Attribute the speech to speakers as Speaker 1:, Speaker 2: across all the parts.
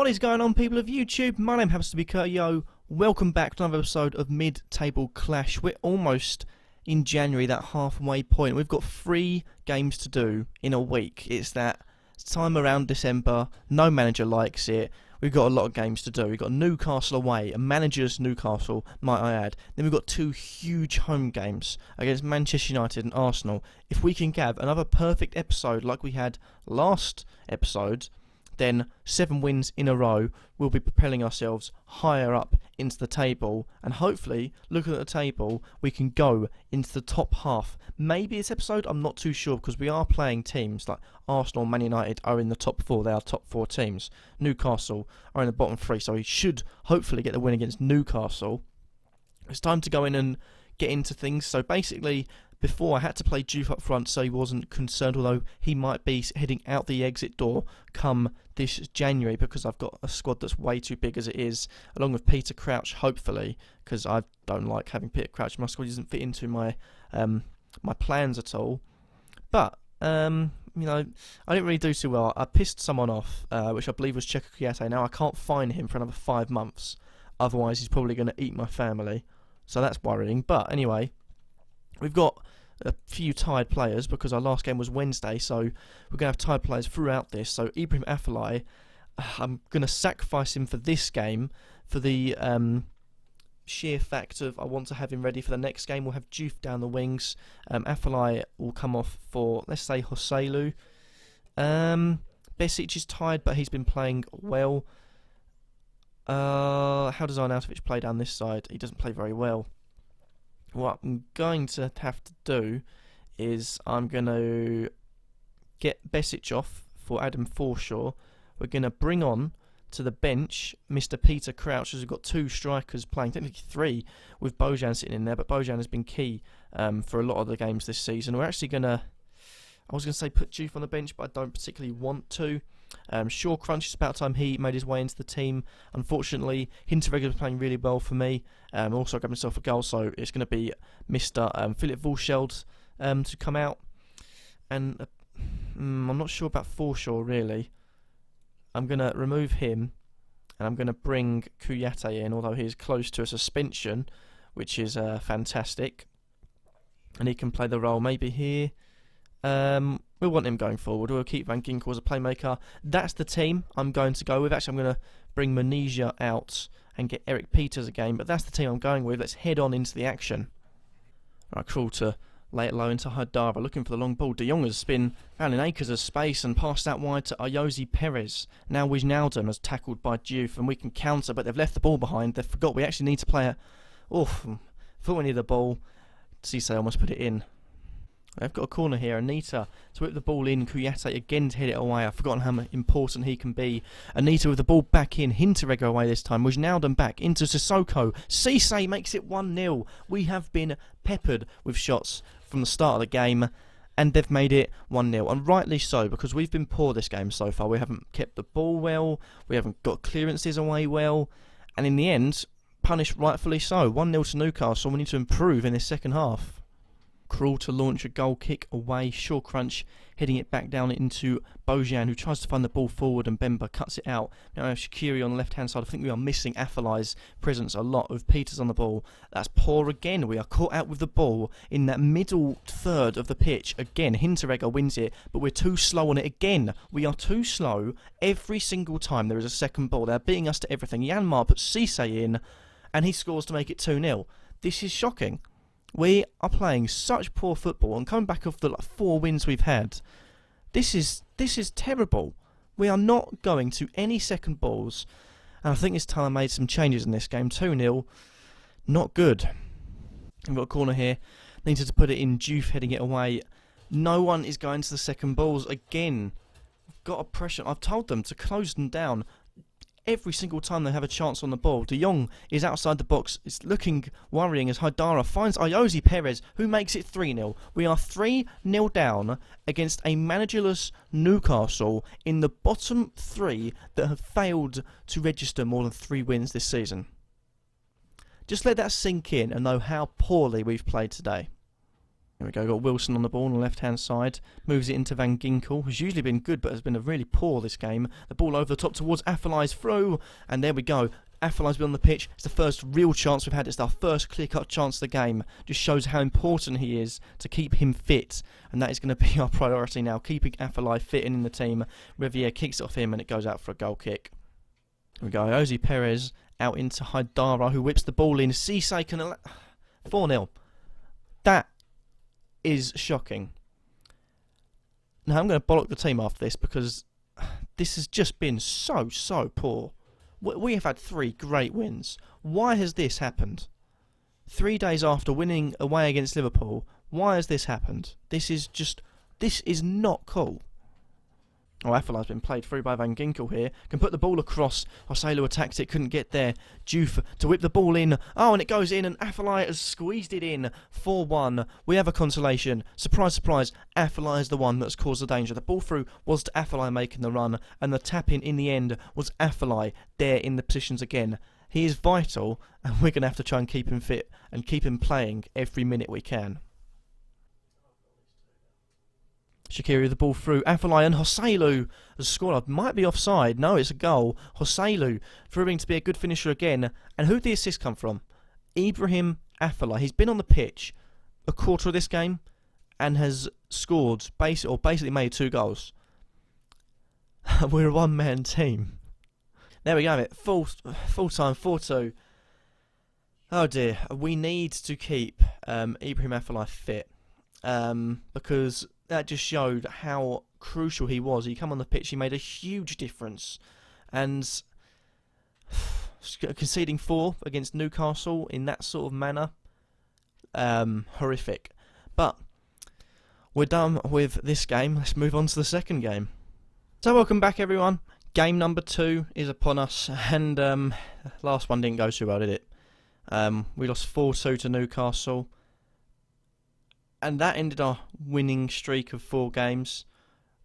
Speaker 1: What is going on, people of YouTube? My name happens to be Kurtyoy. Welcome back to another episode of Mid-Table Clash. We're almost in January, that halfway point. We've got 3 games to do in a week. It's that time around December. No manager likes it. We've got a lot of games to do. We've got Newcastle away, a manager's Newcastle, might I add. Then we've got 2 huge home games against Manchester United and Arsenal. If we can have another perfect episode like we had last episode, then 7 wins in a row, we'll be propelling ourselves higher up into the table, and hopefully, looking at the table, we can go into the top half. Maybe this episode, I'm not too sure, because we are playing teams like Arsenal and Man United are in the top 4. They are top 4 teams. Newcastle are in the bottom 3, so we should hopefully get the win against Newcastle. It's time to go in and get into things. So basically, before I had to play Juve up front so he wasn't concerned, although he might be heading out the exit door come this January, because I've got a squad that's way too big as it is, along with Peter Crouch, hopefully, because I don't like having Peter Crouch. My squad doesn't fit into my my plans at all. But you know, I didn't really do too well. I pissed someone off, which I believe was Checo Kuyate. Now I can't find him for another 5 months, otherwise he's probably going to eat my family, so that's worrying. But anyway, we've got a few tied players because our last game was Wednesday, so we're going to have tied players throughout this. So Ibrahim Afellay, I'm going to sacrifice him for this game for the sheer fact of I want to have him ready for the next game. We'll have Juve down the wings. Afellay will come off for, let's say, Joselu. Besic is tied, but he's been playing well. How does Arnautovic play down this side? He doesn't play very well. What I'm going to have to do is I'm going to get Besic off for Adam Forshaw. We're going to bring on to the bench Mr. Peter Crouch, as we've got 2 strikers playing, technically 3, with Bojan sitting in there, but Bojan has been key for a lot of the games this season. We're actually going to, I was going to say put Juve on the bench, but I don't particularly want to. Shaw Crunch, it's about time he made his way into the team. Unfortunately, Hinteregger was playing really well for me. Also grabbed himself a goal, so it's going to be Mr. Philip Vorscheld to come out. And I'm not sure about Forshaw, really. I'm going to remove him, and I'm going to bring Kuyate in, although he's close to a suspension, which is fantastic. And he can play the role maybe here. We'll want him going forward. We'll keep Van Ginkel as a playmaker. That's the team I'm going to go with. Actually, I'm going to bring Munisia out and get Eric Peters again, but that's the team I'm going with. Let's head on into the action. Right, Cruel to lay it low into Haidara, looking for the long ball. De Jong has been found in acres of space and passed that wide to Ayoze Perez. Now Wijnaldum has tackled by Juve, and we can counter, but they've left the ball behind. They forgot we actually need to play it. Thought we needed the ball. Cisse almost put it in. They've got a corner here. Anita to whip the ball in. Kuyate again to hit it away. I've forgotten how important he can be. Anita with the ball back in. Hinteregger away this time. Wijnaldum back into Sissoko. Cisse makes it 1-0. We have been peppered with shots from the start of the game, and they've made it 1-0. And rightly so, because we've been poor this game so far. We haven't kept the ball well. We haven't got clearances away well. And in the end, punished rightfully so. 1-0 to Newcastle. We need to improve in this second half. Cruel to launch a goal kick away. Shaw Crunch heading it back down into Bojan, who tries to find the ball forward, and Bemba cuts it out. Now we have Shaqiri on the left hand side. I think we are missing Affelay's presence a lot, with Peters on the ball. That's poor again. We are caught out with the ball in that middle third of the pitch. Again, Hinteregger wins it, but we're too slow on it again. We are too slow every single time there is a second ball. They're beating us to everything. Yanmar puts Cisse in, and he scores to make it 2-0. This is shocking. We are playing such poor football, and coming back off the 4 wins we've had, this is terrible. We are not going to any second balls, and I think it's time I made some changes in this game. 2-0, not good. We've got a corner here. Needed to put it in. Juve heading it away. No one is going to the second balls again. Got a pressure. I've told them to close them down every single time they have a chance on the ball. De Jong is outside the box. It's looking worrying as Haidara finds Ayoze Perez, who makes it 3-0. We are 3-0 down against a managerless Newcastle in the bottom 3 that have failed to register more than 3 wins this season. Just let that sink in and know how poorly we've played today. There we go, got Wilson on the ball on the left-hand side. Moves it into Van Ginkel, who's usually been good but has been really poor this game. The ball over the top towards Affelai's through. And there we go. Affelai's been on the pitch. It's the first real chance we've had. It's our first clear-cut chance of the game. Just shows how important he is to keep him fit. And that is going to be our priority now. Keeping Affelai fit and in the team. Riviere kicks it off him and it goes out for a goal kick. Here we go. Jose Perez out into Haidara, who whips the ball in. Cisse can... 4-0. That is shocking. Now I'm going to bollock the team after this because this has just been so poor. We have had 3 great wins. Why has this happened? 3 days after winning away against Liverpool, why has this happened? This is not cool. Oh, Affelai's been played through by Van Ginkel here. Can put the ball across. Joselu attacked it, couldn't get there. Juve to whip the ball in. Oh, and it goes in, and Affelai has squeezed it in. 4-1. We have a consolation. Surprise, surprise. Affelai is the one that's caused the danger. The ball through was to Affelai making the run, and the tap-in the end was Affelai there in the positions again. He is vital, and we're going to have to try and keep him fit and keep him playing every minute we can. Shaqiri with the ball through. Affelai and Joselu has scored. Might be offside. No, it's a goal. Joselu proving to be a good finisher again. And who did the assist come from? Ibrahim Affelai. He's been on the pitch a quarter of this game and has scored, basically made 2 goals. We're a one-man team. There we go. Full time 4-2. Oh dear. We need to keep Ibrahim Affelai fit because that just showed how crucial he was. He come on the pitch, he made a huge difference. And conceding 4 against Newcastle in that sort of manner, horrific. But we're done with this game. Let's move on to the second game. So welcome back, everyone. Game number 2 is upon us, and last one didn't go too well, did it? We lost 4-2 to Newcastle. And that ended our winning streak of 4 games.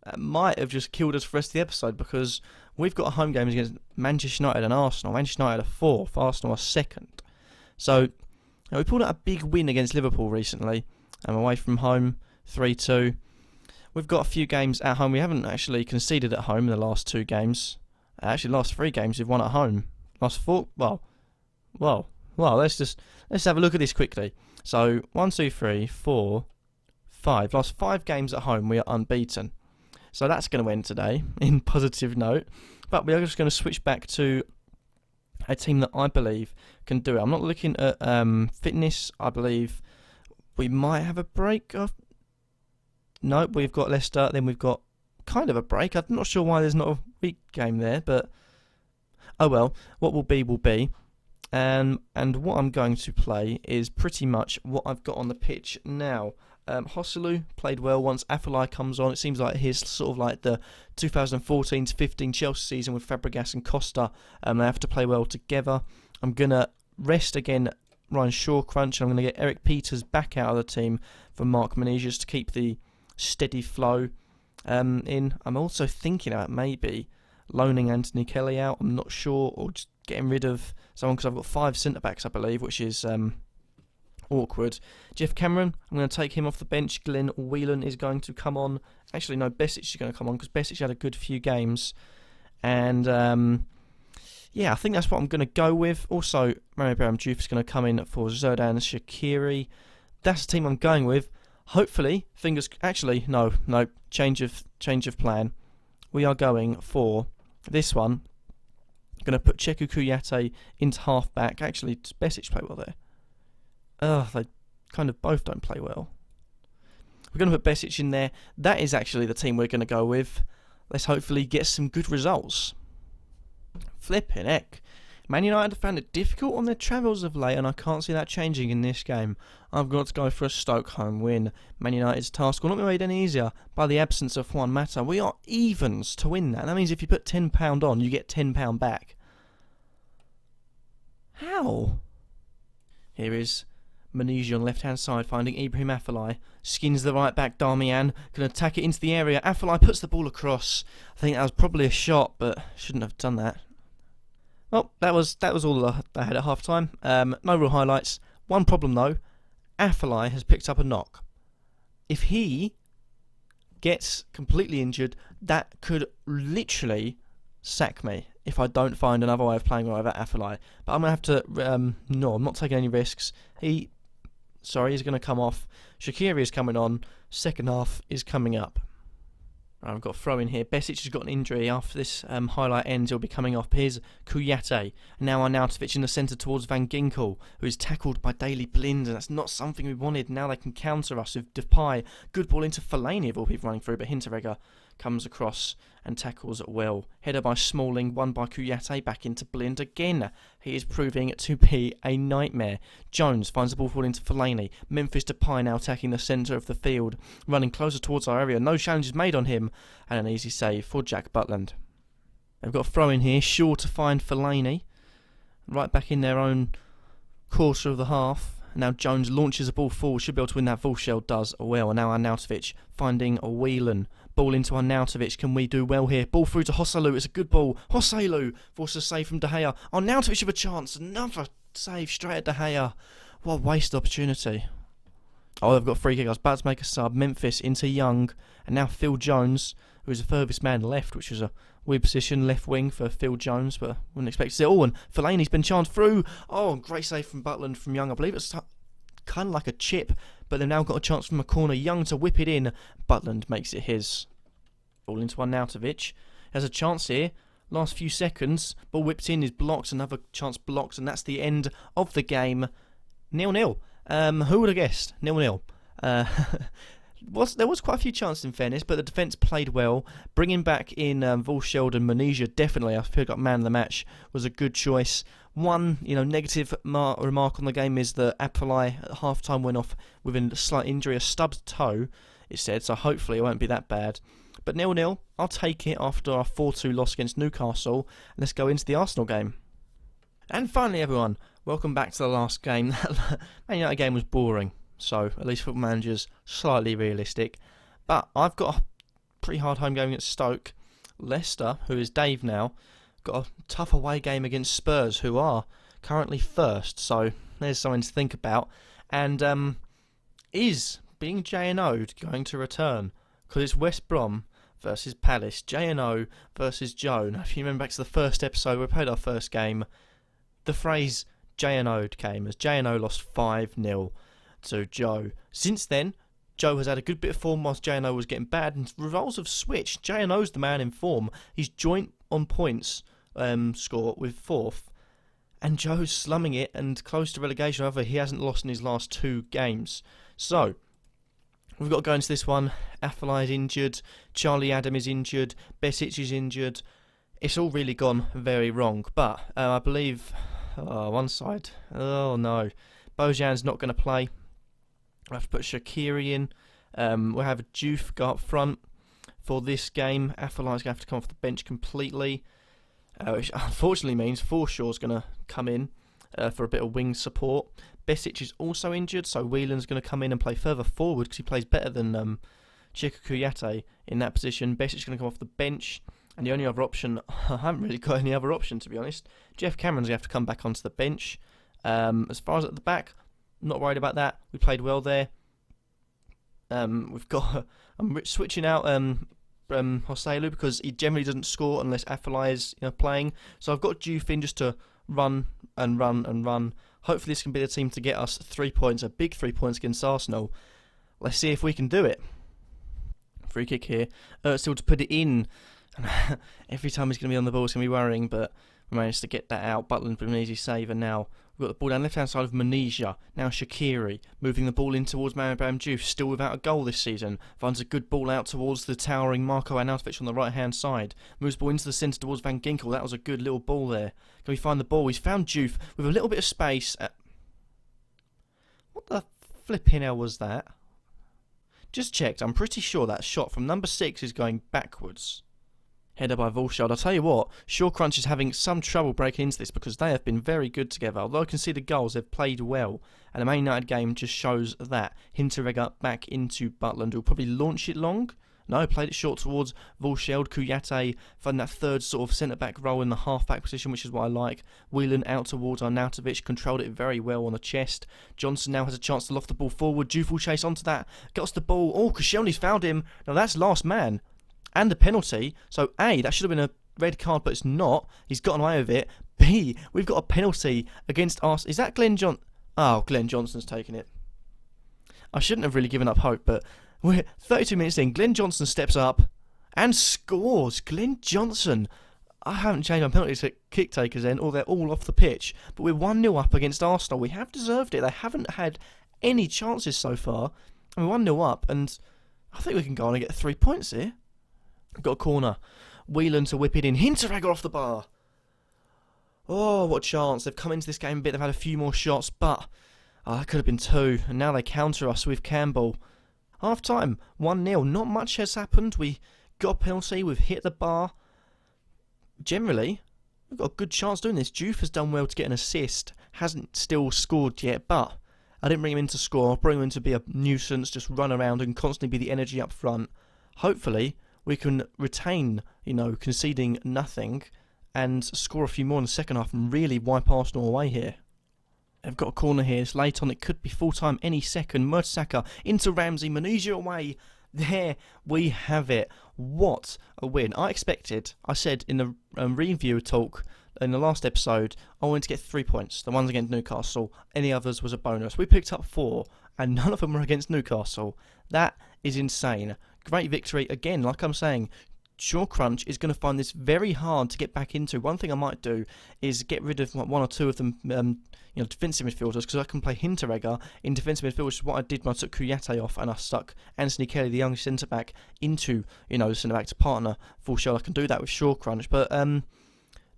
Speaker 1: That might have just killed us for the rest of the episode because we've got home games against Manchester United and Arsenal. Manchester United are 4th, Arsenal are 2nd. So we pulled out a big win against Liverpool recently. Away from home, 3-2. We've got a few games at home. We haven't actually conceded at home in the last 2 games. Actually, last 3 games we've won at home. Last 4, well. Let's have a look at this quickly. So 1, 2, 3, 4, 5. Last 5 games at home we are unbeaten. So that's going to end today in positive note. But we are just going to switch back to a team that I believe can do it. I'm not looking at fitness. I believe we might have a break. No, we've got Leicester. Then we've got kind of a break. I'm not sure why there's not a week game there, but oh well. What will be will be. And what I'm going to play is pretty much what I've got on the pitch now. Joselu played well once Affelai comes on. It seems like he's sort of like the 2014-15 Chelsea season with Fabregas and Costa. They have to play well together. I'm going to rest again Ryan Shawcrunch. I'm going to get Eric Peters back out of the team for Mark Menezes to keep the steady flow in. I'm also thinking about maybe loaning Anthony Kelly out. I'm not sure, or just getting rid of someone because I've got 5 centre-backs, I believe, which is awkward. Jeff Cameron, I'm going to take him off the bench. Glenn Whelan is going to come on. Actually, no, Besic is going to come on because Besic had a good few games. And, yeah, I think that's what I'm going to go with. Also, Mario Barham-Diouf is going to come in for Xherdan Shaqiri. That's the team I'm going with. Hopefully, actually, no, change of plan. We are going for this one. I'm going to put Cheku Kouyaté into half-back. Actually, does Besic play well there? They kind of both don't play well. We're going to put Besic in there. That is actually the team we're going to go with. Let's hopefully get some good results. Flipping heck. Man United have found it difficult on their travels of late, and I can't see that changing in this game. I've got to go for a Stoke home win. Man United's task will not be made any easier by the absence of Juan Mata. We are evens to win that. That means if you put £10 on, you get £10 back. How? Here is Menezes on the left-hand side, finding Ibrahim Affelai. Skins the right back, Darmian. Can attack it into the area. Affelai puts the ball across. I think that was probably a shot, but shouldn't have done that. Well, that was all I had at half-time. No real highlights. One problem, though. Affelai has picked up a knock. if he gets completely injured, that could literally sack me if I don't find another way of playing without Afellay. But I'm going to have to... no, I'm not taking any risks. He's going to come off. Shaqiri is coming on. Second half is coming up. I've got a throw in here. Besic has got an injury. After this highlight ends, he'll be coming off. Here's Kuyate. Now Arnautovic in the centre towards Van Ginkel, who is tackled by Daley Blind, and that's not something we wanted. Now they can counter us with Depay. Good ball into Fellaini of all people running through, but Hinteregger comes across and tackles well. Header by Smalling, won by Kuyate, back into Blind again. He is proving to be a nightmare. Jones finds the ball falling into Fellaini. Memphis Depay now attacking the centre of the field, running closer towards our area. No challenges made on him, and an easy save for Jack Butland. They've got a throw in here, sure to find Fellaini. Right back in their own quarter of the half. Now Jones launches the ball forward, should be able to win that. Vulshel does well, and now Arnautovic finding a Whelan. Ball into Arnautovic, can we do well here? Ball through to Joselu, it's a good ball. Joselu forces a save from De Gea. Arnautovic with a chance, another save straight at De Gea. What a wasted opportunity. Oh, they've got a free kick. I was about to make a sub. Memphis into Young, and now Phil Jones, who is the furthest man left, which was a weird position, left wing for Phil Jones, but wouldn't expect to see it all. And Fellaini's been chanced through. Oh, great save from Butland from Young. I believe it's kind of like a chip, but they've now got a chance from a corner. Young to whip it in. Butland makes it his. Ball into Arnautovic. Has a chance here. Last few seconds. Ball whipped in, is blocked. Another chance blocked, and that's the end of the game. 0-0. Who would have guessed? 0-0. There was quite a few chances in fairness, but the defence played well. Bringing back in Vulshel and Manesia, definitely, I feel like man of the match was a good choice. One negative remark on the game is that Afellay at half-time went off with a slight injury, a stubbed toe, it said, so hopefully it won't be that bad. But 0-0, I'll take it after our 4-2 loss against Newcastle. Let's go into the Arsenal game. And finally, everyone, welcome back to the last game. That Man United game was boring, so at least Football Manager's slightly realistic. But I've got a pretty hard home game against Stoke. Leicester, who is Dave now, got a tough away game against Spurs, who are currently first. So there's something to think about. And is being J&O going to return? Because it's West Brom versus Palace. J&O versus Joe. Now, if you remember back to the first episode, we played our first game. The phrase J&O came as J&O lost 5-0 to Joe. Since then, Joe has had a good bit of form whilst J&O was getting bad, and the roles have switched. J&O's the man in form. He's joint on points score with fourth, and Joe's slumming it and close to relegation. However, he hasn't lost in his last 2 games. So, we've got to go into this one. Afellay is injured, Charlie Adam is injured, Besic is injured. It's all really gone very wrong, but I believe one side, oh no, Bojan's not going to play. We'll have to put Shaqiri in. We'll have a Diouf go up front for this game. Affellay's going to have to come off the bench completely, which unfortunately means Forshaw's going to come in for a bit of wing support. Besic is also injured, so Whelan's going to come in and play further forward because he plays better than Chika Kuyate in that position. Besic's going to come off the bench, and the only other option, I haven't really got any other option to be honest. Jeff Cameron's going to have to come back onto the bench. As far as at the back, not worried about that. We played well there. We've got. I'm switching out Joselu because he generally doesn't score unless Afellay is playing. So I've got Diouf in just to run and run and run. Hopefully this can be the team to get us 3 points, a big 3 points against Arsenal. Let's see if we can do it. Free kick here. Still to put it in. Every time he's going to be on the ball, it's going to be worrying, but we managed to get that out. Butland with an easy save, and now we've got the ball down left-hand side of Manesia. Now Shaqiri moving the ball in towards Abraham Diouf, still without a goal this season. Finds a good ball out towards the towering Marco Arnautovic on the right-hand side. Moves the ball into the centre towards Van Ginkel. That was a good little ball there. Can we find the ball? He's found Diouf with a little bit of space. What the flipping hell was that? Just checked. I'm pretty sure that shot from number 6 is going backwards. Header by Vulshel. I'll tell you what, Shawcrunch is having some trouble breaking into this because they have been very good together. Although I can see the goals, they've played well. And the Man United game just shows that. Hinteregger back into Butland, who'll probably launch it long. No, played it short towards Volsheld. Kuyate found that third sort of centre-back role in the half-back position, which is what I like. Whelan out towards Arnautovic, controlled it very well on the chest. Johnson now has a chance to loft the ball forward. Dufel chase onto that, gets the ball. Oh, Koscielny's found him. Now that's last man. And the penalty. So A, that should have been a red card, but it's not. He's gotten away with it. B, we've got a penalty against us. Is that Glenn Johnson? Oh, Glenn Johnson's taken it. I shouldn't have really given up hope, but we're 32 minutes in. Glenn Johnson steps up and scores. Glenn Johnson. I haven't changed my penalties to kick takers then, or they're all off the pitch. But we're 1-0 up against Arsenal. We have deserved it. They haven't had any chances so far. And we're 1-0 up, and I think we can go on and get 3 points here. We've got a corner. Whelan to whip it in. Hinteregger off the bar. Oh, what a chance. They've come into this game a bit. They've had a few more shots, but that could have been 2. And now they counter us with Campbell. Half time, 1-0. Not much has happened. We got a penalty. We've hit the bar. Generally, we've got a good chance doing this. Juve has done well to get an assist. Hasn't still scored yet, but I didn't bring him in to score. I bring him in to be a nuisance, just run around and constantly be the energy up front. Hopefully, we can retain, conceding nothing and score a few more in the second half and really wipe Arsenal away here. They've got a corner here. It's late on. It could be full-time any second. Mertesacker into Ramsey. Manusia away. There we have it. What a win. I said in the review talk in the last episode, I wanted to get 3 points. The ones against Newcastle. Any others was a bonus. We picked up 4, and none of them were against Newcastle. That is insane. Great victory. Again, like I'm saying, Shaw Crunch is going to find this very hard to get back into. One thing I might do is get rid of 1 or 2 of them, defensive midfielders, because I can play Hinteregger in defensive midfield, which is what I did when I took Kuyate off and I stuck Anthony Kelly, the young centre-back, into, the centre-back to partner full shell. I can do that with Shaw Crunch. But,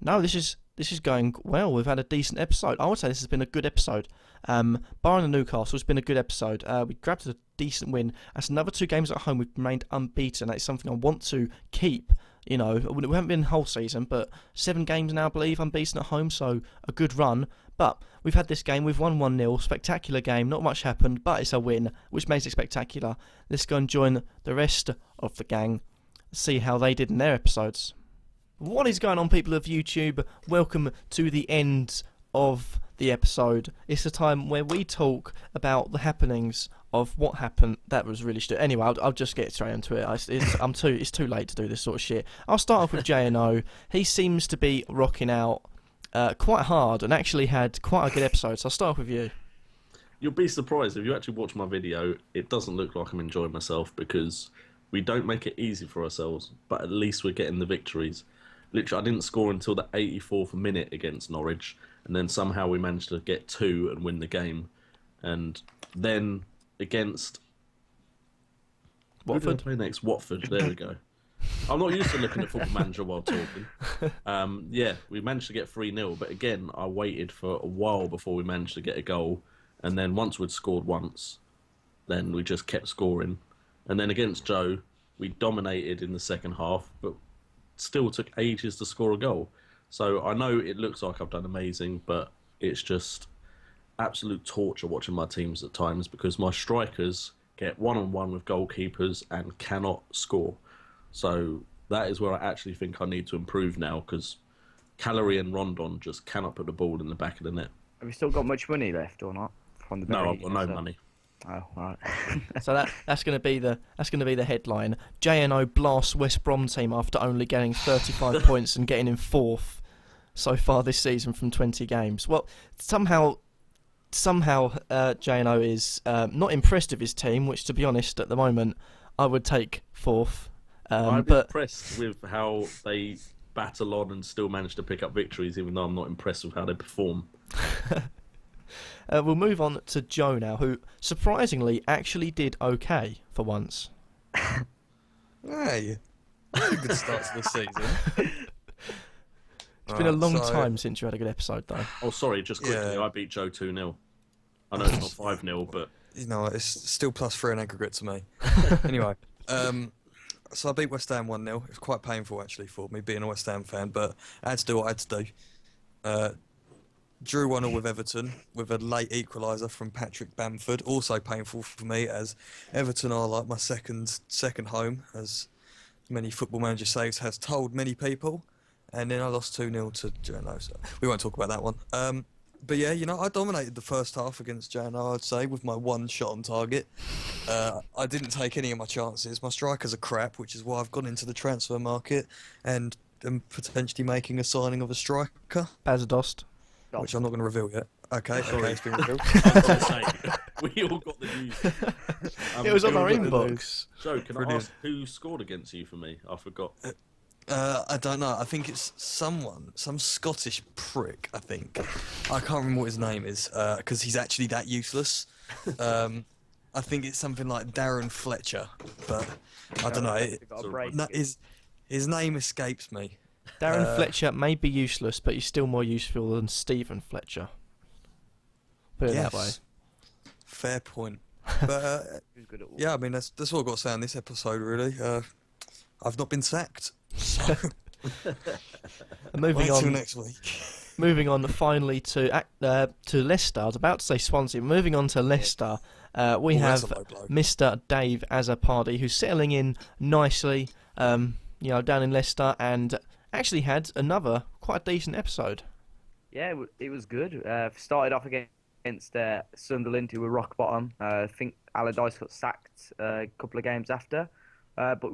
Speaker 1: no, this is going well. We've had a decent episode. I would say this has been a good episode. Barring the Newcastle, it's been a good episode. We grabbed a decent win. That's another 2 games at home. We've remained unbeaten. That's something I want to keep. We haven't been the whole season, but 7 games now, I believe, unbeaten at home, so a good run. But we've had this game. We've won 1-0. Spectacular game. Not much happened, but it's a win, which makes it spectacular. Let's go and join the rest of the gang, see how they did in their episodes. What is going on, people of YouTube? Welcome to the end of the episode. It's the time where we talk about the happenings of what happened. That was really stupid. Anyway, I'll just get straight into it. It's too late to do this sort of shit. I'll start off with JNO. He seems to be rocking out quite hard and actually had quite a good episode. So I'll start off with you.
Speaker 2: You'll be surprised if you actually watch my video. It doesn't look like I'm enjoying myself because we don't make it easy for ourselves, but at least we're getting the victories. Literally, I didn't score until the 84th minute against Norwich, and then somehow we managed to get 2 and win the game. And then against
Speaker 1: Watford.
Speaker 2: Who did I play next? Watford. There we go. I'm not used to looking at Football Manager while talking. We managed to get 3-0, but again, I waited for a while before we managed to get a goal. And then once we'd scored once, then we just kept scoring. And then against Joe, we dominated in the second half, but still took ages to score a goal. So I know it looks like I've done amazing, but it's just absolute torture watching my teams at times because my strikers get one-on-one with goalkeepers and cannot score. So that is where I actually think I need to improve now because Calorie and Rondon just cannot put the ball in the back of the net.
Speaker 3: Have you still got much money left or not?
Speaker 2: No, I've got no money.
Speaker 3: Oh, right.
Speaker 1: So that's going to be the headline. JNO blasts West Brom team after only getting 35 points and getting in 4th so far this season from 20 games. Well, somehow JNO is not impressed with his team, which to be honest at the moment I would take 4th.
Speaker 2: I'm impressed with how they battle on and still manage to pick up victories, even though I'm not impressed with how they perform.
Speaker 1: We'll move on to Joe now, who surprisingly actually did okay for once.
Speaker 4: Hey, that's a good start to the season.
Speaker 1: It's been a long time since you had a good episode, though.
Speaker 2: Oh, sorry, just quickly, I beat Joe 2-0. I know it's not 5-0, but...
Speaker 4: It's still +3 in aggregate to me. Anyway, so I beat West Ham 1-0. It was quite painful, actually, for me, being a West Ham fan, but I had to do what I had to do. drew 1-1 with Everton with a late equaliser from Patrick Bamford. Also painful for me, as Everton are like my second home, as many Football Manager saves has told many people. And then I lost 2-0 to JNO, so we won't talk about that one. But yeah, I dominated the first half against JNO, I'd say, with my one shot on target. I didn't take any of my chances. My strikers are crap, which is why I've gone into the transfer market and am potentially making a signing of a striker,
Speaker 1: Bazadost.
Speaker 4: which I'm not going to reveal yet. Okay,
Speaker 2: Sorry.
Speaker 4: it's been revealed.
Speaker 2: I was going to say, we all got the news.
Speaker 1: It was on our
Speaker 4: we all got the
Speaker 1: inbox.
Speaker 2: Joe, can I
Speaker 4: Brilliant.
Speaker 2: ask who scored against you for me? I forgot.
Speaker 4: I don't know. I think it's some Scottish prick, I think. I can't remember what his name is, because he's actually that useless. I think it's something like Darren Fletcher, but I don't know.
Speaker 3: Got a break.
Speaker 4: No, his name escapes me.
Speaker 1: Darren Fletcher may be useless, but he's still more useful than Stephen Fletcher. Put it that way.
Speaker 4: Fair point. But
Speaker 3: Who's good at all?
Speaker 4: yeah, I mean that's all I've got to say on this episode, really. I've not been sacked. So
Speaker 1: And moving
Speaker 4: wait till
Speaker 1: on,
Speaker 4: next week.
Speaker 1: moving on finally to Leicester. I was about to say Swansea. Moving on to Leicester, we
Speaker 4: Oh, that's
Speaker 1: have
Speaker 4: a low blow.
Speaker 1: Mr. Dave Azzopardi, who's settling in nicely, down in Leicester, and actually had another quite decent episode.
Speaker 3: Yeah, it was good. Started off against Sunderland, who were rock bottom. I think Allardyce got sacked a couple of games after. But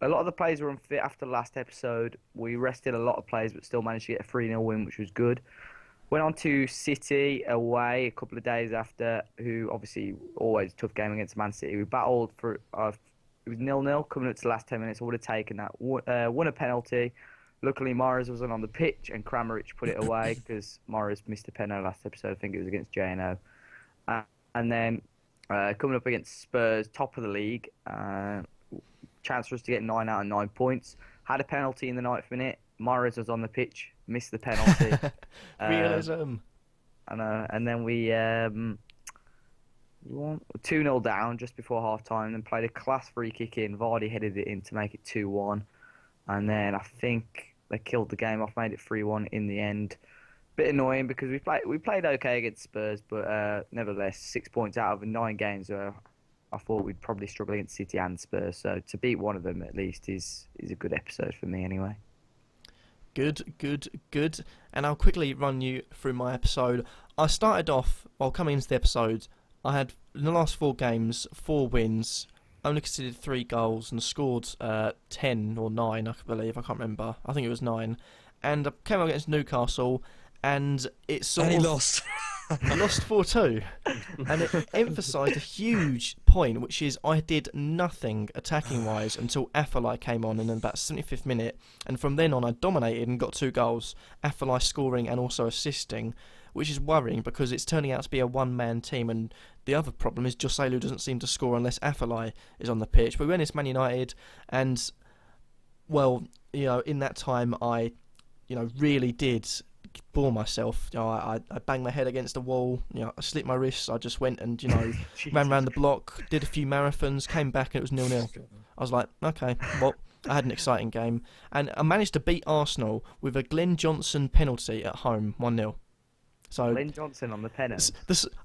Speaker 3: a lot of the players were unfit after the last episode. We rested a lot of players, but still managed to get a 3-0 win, which was good. Went on to City away a couple of days after, who obviously always a tough game against Man City. We battled for it was 0-0 coming up to the last 10 minutes. I would have taken that. Won a penalty. Luckily, Morris wasn't on the pitch, and Kramaric put it away because Morris missed a penalty last episode. I think it was against JNO. And then coming up against Spurs, top of the league, chance for us to get 9 out of 9 points. Had a penalty in the 9th minute. Morris was on the pitch, missed the penalty.
Speaker 1: Realism.
Speaker 3: I know. And then we 2-0 down just before half time, then played a class free kick in. Vardy headed it in to make it 2-1. And then I think they killed the game off, made it 3-1 in the end. Bit annoying because we played okay against Spurs, but nevertheless, 6 points out of 9 games. I thought we'd probably struggle against City and Spurs. So to beat one of them at least is a good episode for me anyway.
Speaker 1: Good. And I'll quickly run you through my episode. I started off, while coming into the episode, I had, in the last 4 games, 4 wins, only conceded 3 goals and scored 10 or 9, I believe. I can't remember. I think it was 9. And I came up against Newcastle, and it sort
Speaker 4: And
Speaker 1: of...
Speaker 4: he lost.
Speaker 1: I lost 4-2. And it emphasised a huge point, which is I did nothing attacking-wise until Afellay came on in about 75th minute. And from then on, I dominated and got 2 goals. Afellay scoring and also assisting, which is worrying because it's turning out to be a one-man team. And the other problem is Joselu doesn't seem to score unless Afellay is on the pitch. But we went against Man United, and, well, in that time, I, really did bore myself. I banged my head against the wall. I slipped my wrists. I just went and ran around the block, did a few marathons, came back, and it was 0-0. I was like, okay, well, I had an exciting game, and I managed to beat Arsenal with a Glenn Johnson penalty at home, 1-0. So
Speaker 3: Glenn Johnson on the penalty.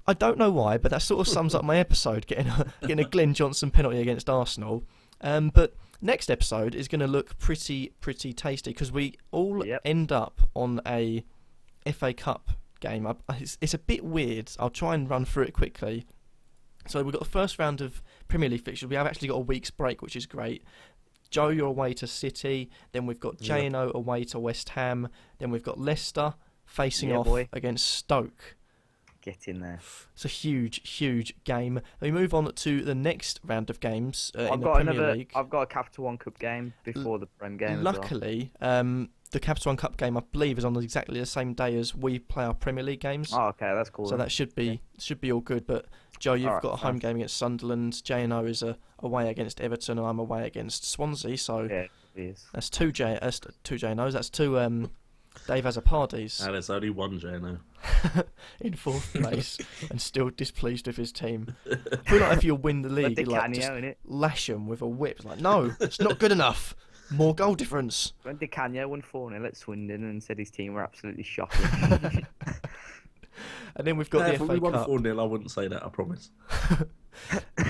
Speaker 1: I don't know why, but that sort of sums up my episode, getting a Glenn Johnson penalty against Arsenal. But next episode is going to look pretty tasty because we all end up on a FA Cup game. It's a bit weird. I'll try and run through it quickly. So we've got the first round of Premier League fixtures. We have actually got a week's break, which is great. Joe, you're away to City. Then we've got J&O away to West Ham. Then we've got Leicester facing off against Stoke.
Speaker 3: Get in there.
Speaker 1: It's a huge game. We move on to the next round of games in the Premier League.
Speaker 3: I've got a Capital One Cup game before the Prem game.
Speaker 1: Luckily, the Capital One Cup game, I believe, is on exactly the same day as we play our Premier League games.
Speaker 3: Oh, okay, that's cool.
Speaker 1: So that should be all good. But Joe, you've got a home game against Sunderland. J&O is away against Everton, and I'm away against Swansea. So
Speaker 3: yeah, it is.
Speaker 1: That's two J&Os. That's 2 Dave Azzopardi's.
Speaker 2: And it's only one JNO.
Speaker 1: In 4th place and still displeased with his team. I feel like if you win the league, you just lash him with a whip. It's like, no, it's not good enough. More goal difference.
Speaker 3: When Di Canio won 4-0 at Swindon and said his team were absolutely shocking.
Speaker 1: And then we've got
Speaker 2: If
Speaker 1: the
Speaker 2: we
Speaker 1: FA
Speaker 2: won
Speaker 1: Cup.
Speaker 2: 4-0, I wouldn't say that, I promise.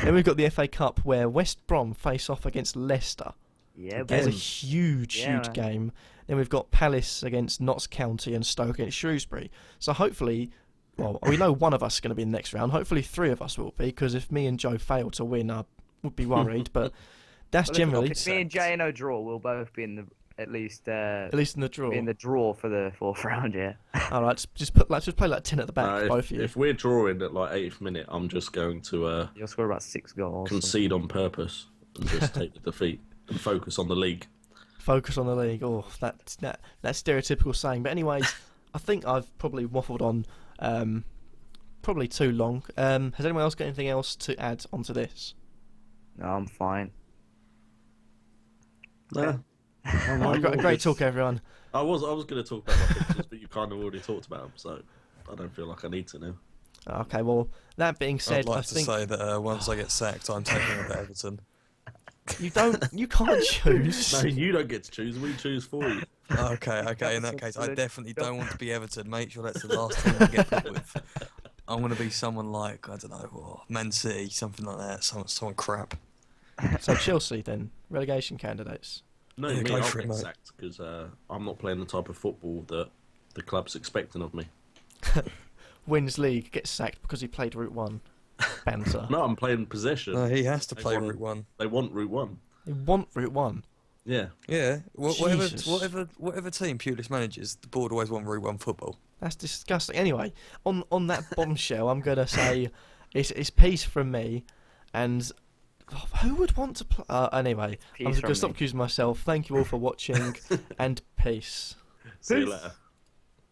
Speaker 1: Then we've got the FA Cup where West Brom face off against Leicester.
Speaker 3: Yeah,
Speaker 1: There's a
Speaker 2: Again.
Speaker 1: huge
Speaker 3: Yeah.
Speaker 1: game. Then we've got Palace against Notts County and Stoke against Shrewsbury. So hopefully, well, we know one of us is going to be in the next round. Hopefully 3 of us will be, because if me and Joe fail to win, I would be worried. But that's
Speaker 3: Well,
Speaker 1: generally,
Speaker 3: if me and Jay and O draw, we'll both be in the at least
Speaker 1: at least in the draw.
Speaker 3: be in the draw for the 4th round. Yeah.
Speaker 1: All right, just play like 10 at the back, both of you.
Speaker 2: If we're drawing at like 8th minute, I'm just going to
Speaker 3: You'll score about 6 goals.
Speaker 2: concede on purpose and just take the defeat and focus on the league.
Speaker 1: Focus on the league. Oh, that's stereotypical saying. But anyways, I think I've probably waffled on probably too long. Has anyone else got anything else to add onto this?
Speaker 3: No, I'm fine.
Speaker 2: Nah.
Speaker 1: Great talk, everyone.
Speaker 2: I was going to talk about my pictures, but you kind of already talked about them, so I don't feel like I need to now.
Speaker 1: Okay, well, that being said,
Speaker 4: I'd like
Speaker 1: I
Speaker 4: to
Speaker 1: think
Speaker 4: say that once I get sacked, I'm taking over Everton.
Speaker 1: you can't choose.
Speaker 2: No, you don't get to choose. We choose for you.
Speaker 4: Okay. In that case, I
Speaker 3: Solid.
Speaker 4: definitely don't want to be Everton. Make sure that's the last team I get put with. I'm going to be someone like, I don't know, Man City, something like that. Someone crap.
Speaker 1: So Chelsea then, relegation candidates.
Speaker 2: No,
Speaker 4: Yeah,
Speaker 2: me,
Speaker 4: go
Speaker 2: I'll
Speaker 4: for it,
Speaker 2: get
Speaker 4: mate.
Speaker 2: sacked because I'm not playing the type of football that the club's expecting of me.
Speaker 1: Wins league, gets sacked because he played Route 1. Banter.
Speaker 2: No, I'm playing possession.
Speaker 4: No, he has to
Speaker 2: They
Speaker 4: play
Speaker 2: want-
Speaker 4: Route 1.
Speaker 2: They want Route 1.
Speaker 1: They want Route 1.
Speaker 2: Yeah.
Speaker 4: Yeah,
Speaker 1: Jesus.
Speaker 4: whatever team Pulis manages, the board always want Route 1 football.
Speaker 1: That's disgusting. Anyway, on that bombshell, I'm gonna say it's peace from me, and who would want to play? Anyway, I'm
Speaker 3: Peace
Speaker 1: gonna
Speaker 3: from
Speaker 1: stop
Speaker 3: me.
Speaker 1: accusing myself. Thank you all for watching, and peace.
Speaker 2: See you
Speaker 3: Peace.
Speaker 2: later.